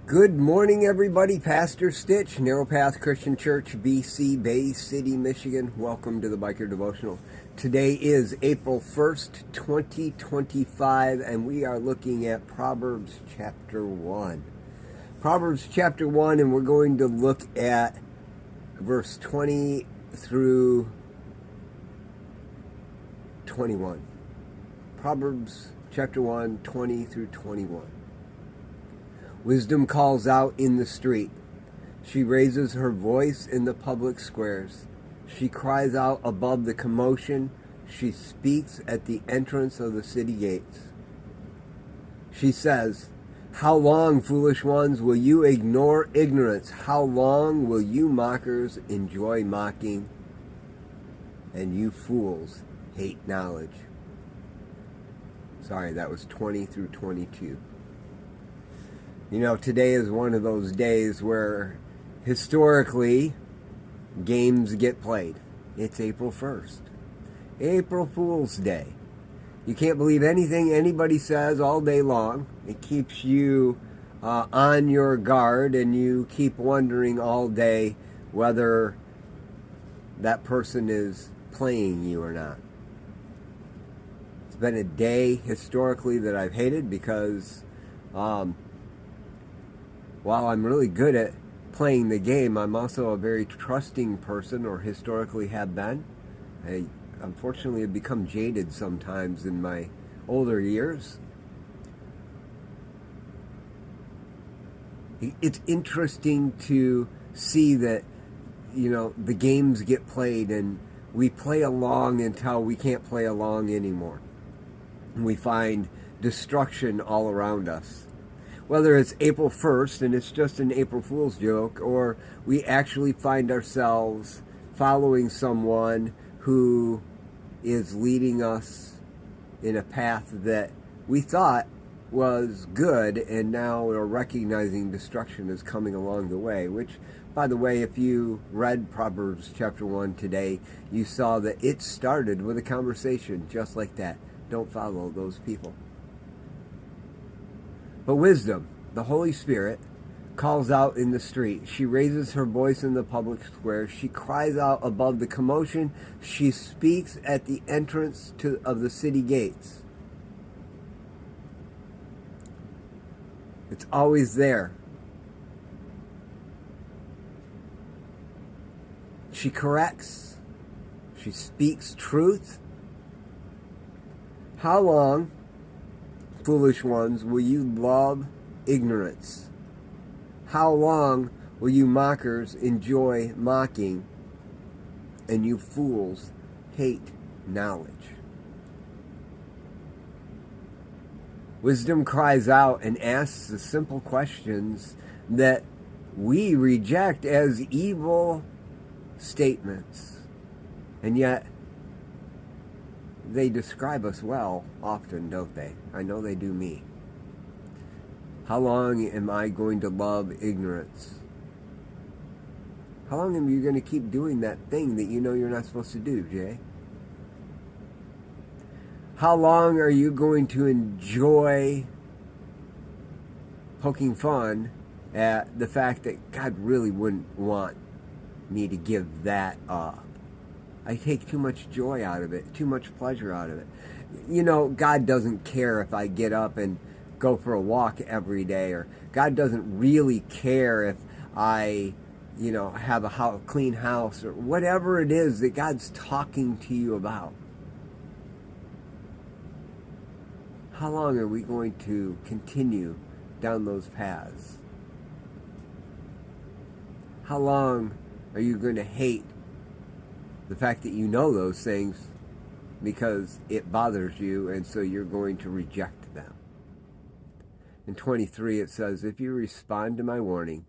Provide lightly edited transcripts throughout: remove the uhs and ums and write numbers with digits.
Good morning, everybody. Pastor Stitch, Narrow Path Christian Church, BC, Bay City, Michigan. Welcome to the Biker Devotional. Today is April 1st, 2025, and we are looking at Proverbs chapter 1. Proverbs chapter 1, and we're going to look at verse 20 through 21. Proverbs chapter 1, 20 through 21. Wisdom calls out in the street. She raises her voice in the public squares. She cries out above the commotion. She speaks at the entrance of the city gates. She says, "How long, foolish ones, will you ignore ignorance? How long will you mockers enjoy mocking? And you fools hate knowledge." Sorry, that was 20 through 22. You know, today is one of those days where historically games get played. It's April 1st. April Fool's Day. You can't believe anything anybody says all day long. It keeps you on your guard, and you keep wondering all day whether that person is playing you or not. It's been a day historically that I've hated because while I'm really good at playing the game, I'm also a very trusting person, or historically have been. I unfortunately have become jaded sometimes in my older years. It's interesting to see that, you know, the games get played and we play along until we can't play along anymore. And we find destruction all around us. Whether it's April 1st and it's just an April Fool's joke, or we actually find ourselves following someone who is leading us in a path that we thought was good, and now we're recognizing destruction is coming along the way. Which, by the way, if you read Proverbs chapter 1 today, you saw that it started with a conversation just like that. Don't follow those people. But wisdom, the Holy Spirit, calls out in the street. She raises her voice in the public square. She cries out above the commotion. She speaks at the entrance of the city gates. It's always there. She corrects. She speaks truth. How long, foolish ones, will you love ignorance? How long will you mockers enjoy mocking, and you fools hate knowledge? Wisdom cries out and asks the simple questions that we reject as evil statements, and yet they describe us well often, don't they? I know they do me. How long am I going to love ignorance? How long am you going to keep doing that thing that you know you're not supposed to do, Jay? How long are you going to enjoy poking fun at the fact that God really wouldn't want me to give that up? I take too much joy out of it, too much pleasure out of it. You know, God doesn't care if I get up and go for a walk every day, or God doesn't really care if I, have a clean house, or whatever it is that God's talking to you about. How long are we going to continue down those paths? How long are you going to hate the fact that you know those things because it bothers you, and so you're going to reject them? In 23 it says, "If you respond to my warning,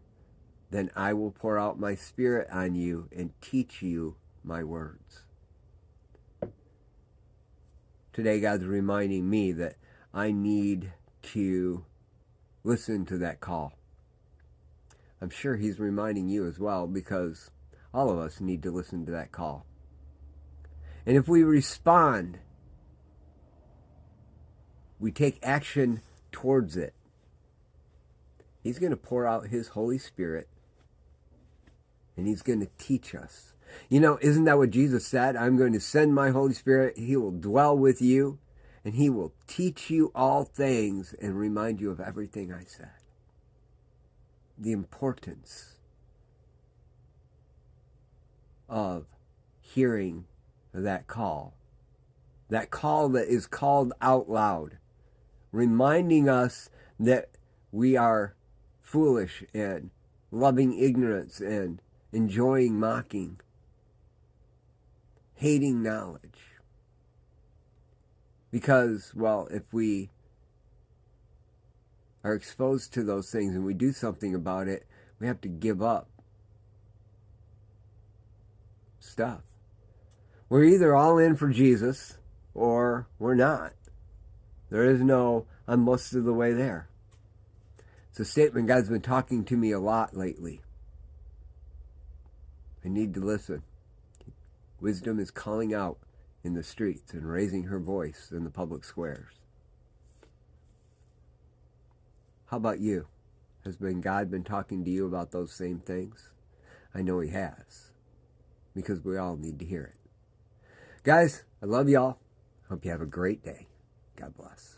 then I will pour out my spirit on you and teach you my words." Today God's reminding me that I need to listen to that call. I'm sure He's reminding you as well, because all of us need to listen to that call. And if we respond, we take action towards it. He's going to pour out his Holy Spirit, and he's going to teach us. You know, isn't that what Jesus said? I'm going to send my Holy Spirit. He will dwell with you, and he will teach you all things and remind you of everything I said. The importance of hearing that call that is called out loud, reminding us that we are foolish and loving ignorance and enjoying mocking, hating knowledge. Because, well, if we are exposed to those things and we do something about it, we have to give up stuff. We're either all in for Jesus or we're not. There is no, I'm most of the way there. It's a statement God's been talking to me a lot lately. I need to listen. Wisdom is calling out in the streets and raising her voice in the public squares. How about you? Has God been talking to you about those same things? I know he has, because we all need to hear it. Guys, I love y'all. Hope you have a great day. God bless.